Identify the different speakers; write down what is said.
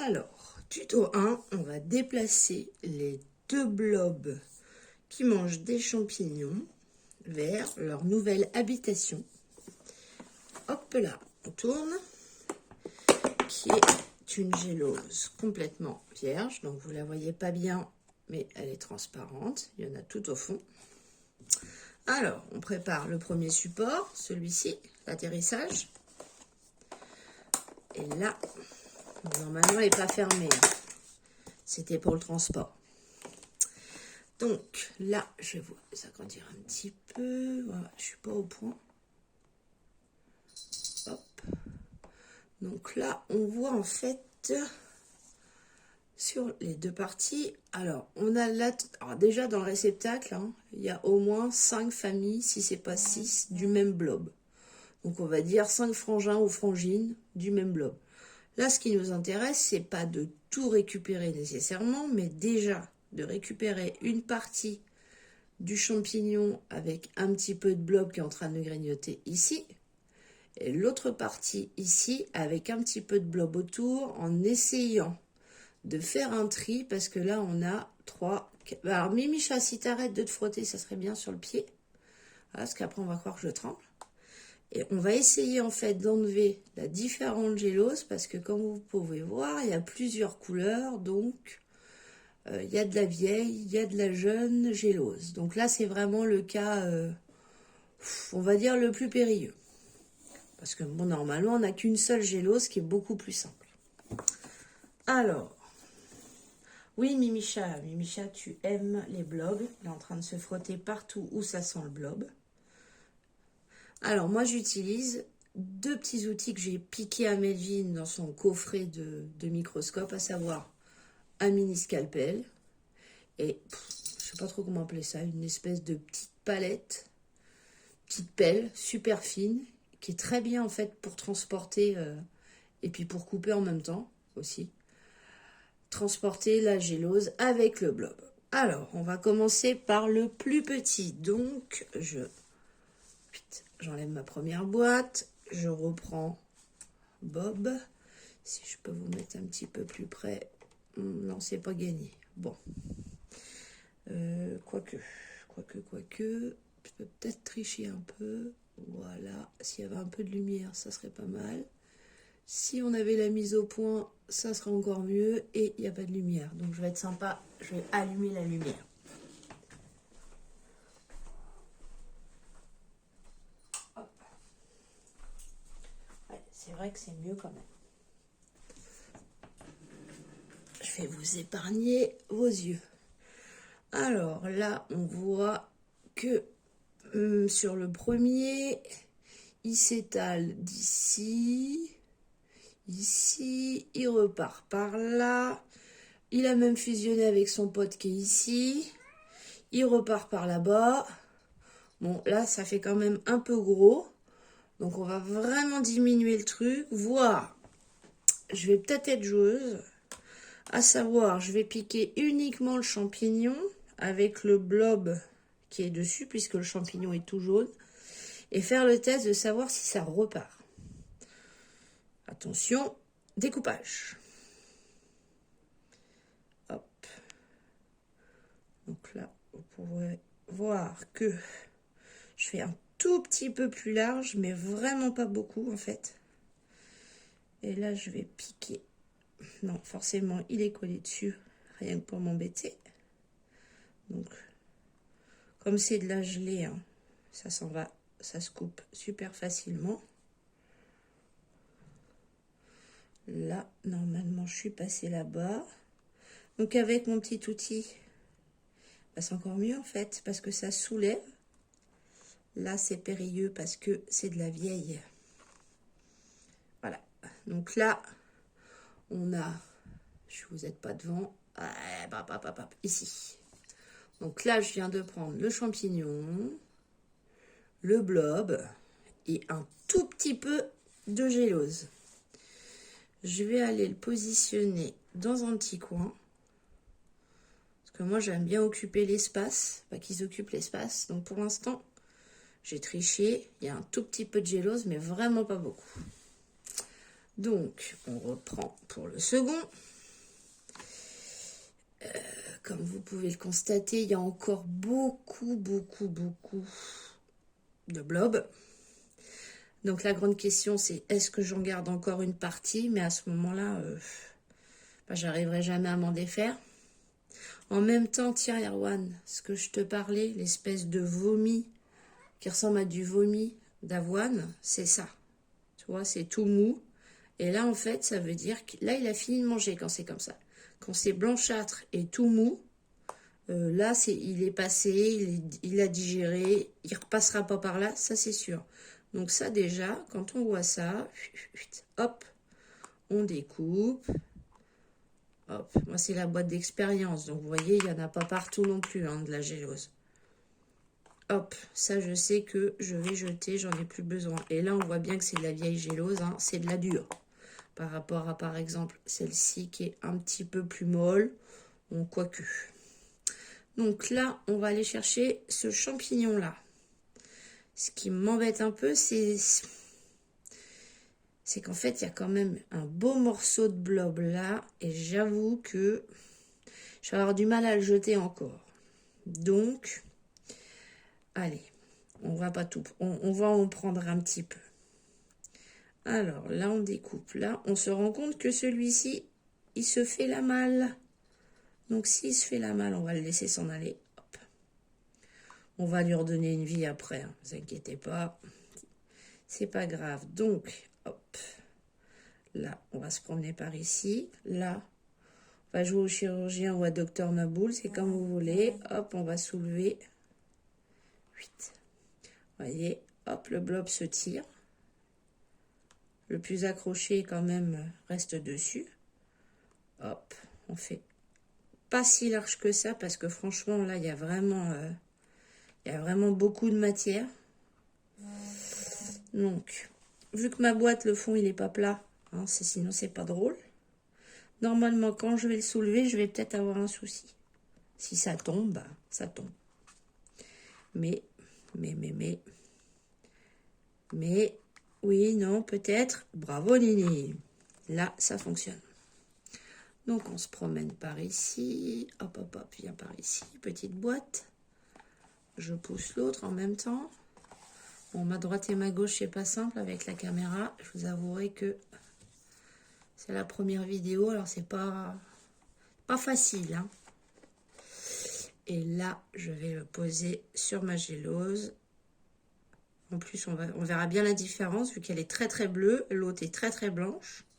Speaker 1: Alors, tuto 1, on va déplacer les deux blobs qui mangent des champignons vers leur nouvelle habitation. Hop là, on tourne, qui est une gélose complètement vierge, donc vous la voyez pas bien, mais elle est transparente, il y en a tout au fond. Alors, on prépare le premier support, celui-ci, l'atterrissage. Et là, normalement, elle n'est pas fermée. C'était pour le transport. Donc, là, je vais vous agrandir un petit peu. Voilà, je ne suis pas au point. Hop. Donc là, on voit en fait sur les deux parties. Alors, on a là, alors déjà dans le réceptacle, hein, il y a au moins 5 familles, si ce n'est pas 6, du même blob. Donc, on va dire 5 frangins ou frangines du même blob. Là, ce qui nous intéresse, c'est pas de tout récupérer nécessairement, mais déjà de récupérer une partie du champignon avec un petit peu de blob qui est en train de grignoter ici, et l'autre partie ici avec un petit peu de blob autour, en essayant de faire un tri, parce que là, on a 3... Alors, Mimicha, si t'arrêtes de te frotter, ça serait bien sur le pied, voilà, parce qu'après, on va croire que je tremble. Et on va essayer en fait d'enlever la différente gélose parce que comme vous pouvez voir, il y a plusieurs couleurs. Donc, il y a de la vieille, il y a de la jeune gélose. Donc là, c'est vraiment le cas, on va dire, le plus périlleux. Parce que bon, normalement, on n'a qu'une seule gélose qui est beaucoup plus simple. Alors, oui, Mimicha, tu aimes les blobs. Il est en train de se frotter partout où ça sent le blob. Alors, moi, j'utilise 2 petits outils que j'ai piqués à Melvin dans son coffret de microscope, à savoir un mini scalpel et, je sais pas trop comment appeler ça, une espèce de petite palette, petite pelle super fine, qui est très bien en fait pour transporter, et puis pour couper en même temps aussi, transporter la gélose avec le blob. Alors, on va commencer par le plus petit, donc j'enlève ma première boîte, je reprends Bob. Si je peux vous mettre un petit peu plus près. Non, c'est pas gagné. Bon. Quoique. Je peux peut-être tricher un peu. Voilà. S'il y avait un peu de lumière, ça serait pas mal. Si on avait la mise au point, ça serait encore mieux. Et il n'y a pas de lumière. Donc je vais être sympa. Je vais allumer la lumière. Ouais, c'est vrai que c'est mieux quand même. Je vais vous épargner vos yeux. Alors là, on voit que sur le premier, il s'étale d'ici, ici, il repart par là. Il a même fusionné avec son pote qui est ici. Il repart par là-bas. Bon, là, ça fait quand même un peu gros. Donc, on va vraiment diminuer le truc. Voire, je vais peut-être être joueuse. À savoir, je vais piquer uniquement le champignon avec le blob qui est dessus, puisque le champignon est tout jaune. Et faire le test de savoir si ça repart. Attention, découpage. Hop. Donc là, vous pourrez voir que je fais un tout petit peu plus large, mais vraiment pas beaucoup en fait. Et là, je vais piquer. Non, forcément, il est collé dessus, rien que pour m'embêter. Donc, comme c'est de la gelée, hein, ça s'en va, ça se coupe super facilement. Là, normalement, je suis passée là-bas. Donc, avec mon petit outil, bah, c'est encore mieux en fait, parce que ça soulève. Là, c'est périlleux parce que c'est de la vieille. Voilà. Donc là, on a... Vous n'êtes pas devant. Ici. Donc là, je viens de prendre le champignon, le blob et un tout petit peu de gélose. Je vais aller le positionner dans un petit coin. Parce que moi, j'aime bien occuper l'espace. Pas qu'ils occupent l'espace. Donc pour l'instant, j'ai triché. Il y a un tout petit peu de gélose, mais vraiment pas beaucoup. Donc, on reprend pour le second. comme vous pouvez le constater, il y a encore beaucoup de blobs. Donc la grande question, c'est est-ce que j'en garde encore une partie? Mais à ce moment-là, j'arriverai jamais à m'en défaire. En même temps, tiens Erwan, ce que je te parlais, l'espèce de vomi qui ressemble à du vomi d'avoine, c'est ça. Tu vois, c'est tout mou. Et là, en fait, ça veut dire que là, il a fini de manger quand c'est comme ça. Quand c'est blanchâtre et tout mou, là, il est passé, il a digéré, il repassera pas par là, ça c'est sûr. Donc ça déjà, quand on voit ça, hop, on découpe. Hop, moi c'est la boîte d'expérience, donc vous voyez, il n'y en a pas partout non plus, hein, de la gélose. Hop, ça je sais que je vais jeter, j'en ai plus besoin. Et là, on voit bien que c'est de la vieille gélose, hein, c'est de la dure. Par rapport à, par exemple, celle-ci qui est un petit peu plus molle, bon, quoique. Donc là, on va aller chercher ce champignon-là. Ce qui m'embête un peu, c'est qu'en fait, il y a quand même un beau morceau de blob là. Et j'avoue que je vais avoir du mal à le jeter encore. Donc, allez, on va pas tout. On va en prendre un petit peu. Alors, là, on découpe. Là, on se rend compte que celui-ci, il se fait la malle. Donc, s'il se fait la malle, on va le laisser s'en aller. Hop. On va lui redonner une vie après. Ne vous inquiétez pas. C'est pas grave. Donc, hop. Là, on va se promener par ici. Là, on va jouer au chirurgien ou à Docteur Naboul. C'est comme vous voulez. Hop, on va soulever. 8. Voyez, hop, le blob se tire. Le plus accroché, quand même, reste dessus. Hop, on fait pas si large que ça parce que franchement, là, il y a vraiment beaucoup de matière. Donc, vu que ma boîte, le fond, il n'est pas plat, hein, sinon, c'est pas drôle. Normalement, quand je vais le soulever, je vais peut-être avoir un souci. Si ça tombe, bah, ça tombe. Mais, oui, non, peut-être. Bravo, Nini. Là, ça fonctionne. Donc, on se promène par ici. Hop, hop, hop, viens par ici. Petite boîte. Je pousse l'autre en même temps. Bon, ma droite et ma gauche, c'est pas simple avec la caméra. Je vous avouerai que c'est la première vidéo, alors c'est pas facile, hein. Et là, je vais le poser sur ma gélose. En plus, on verra bien la différence, vu qu'elle est très très bleue. L'autre est très très blanche.